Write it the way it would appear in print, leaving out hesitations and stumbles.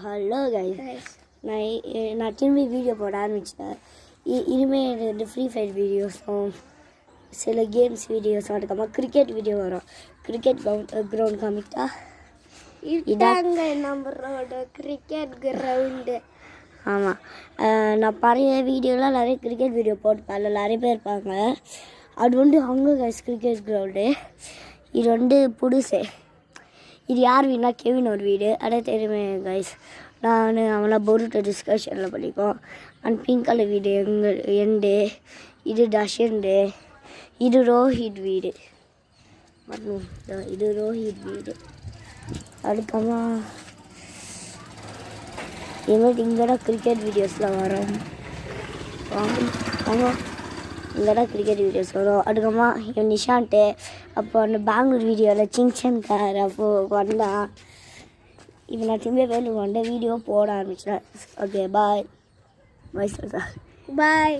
Hello guys நான் திரும்பி video போட ஆரம்பிச்சிட்டேன். இனிமேல் வந்து ஃப்ரீ ஃபயர் வீடியோஸும் சில கேம்ஸ் வீடியோஸும் அதுக்கப்புறமா கிரிக்கெட் வீடியோ வரும். கிரிக்கெட் கிரவுண்ட் காமிக்கிட்டா இதாங்க நம்மளோட கிரிக்கெட் கிரவுண்டு. ஆமாம், நான் பழைய வீடியோலாம் நிறைய கிரிக்கெட் வீடியோ போட்டுப்பேன். அதில் நிறைய பேர் இருப்பாங்க. அது வந்து அங்கே கைஸ் கிரிக்கெட் கிரவுண்டு. இது வந்து புதுசு. இது யார் வீடுனா கெவின் ஒரு வீடு. அதே தெரியுமே கைஸ், நான் அவனை பொருட்டு டிஸ்கஷனில் படிப்போம். அண்ட் பிங்க் கலர் வீடு எண்டு. இது தஷண்டு. இது ரோஹித் வீடு. இது ரோஹித் வீடு. அதுக்கப்புறமா இனிமேல் இங்கே தான் கிரிக்கெட் வீடியோஸ்லாம் வரும். ஆமாம், இங்கே தான் கிரிக்கெட் வீடியோஸ் வரும். அதுக்கப்புறமா இவன் நிஷான்ட்டு அப்போ அந்த பெங்களூர் வீடியோவில் சிங்சன்கார் அப்போது வந்தான். இப்போ நான் திரும்பி வேலூர் வந்து வீடியோ போட ஆரம்பிச்சிட்டேன். Okay bye. பாய்.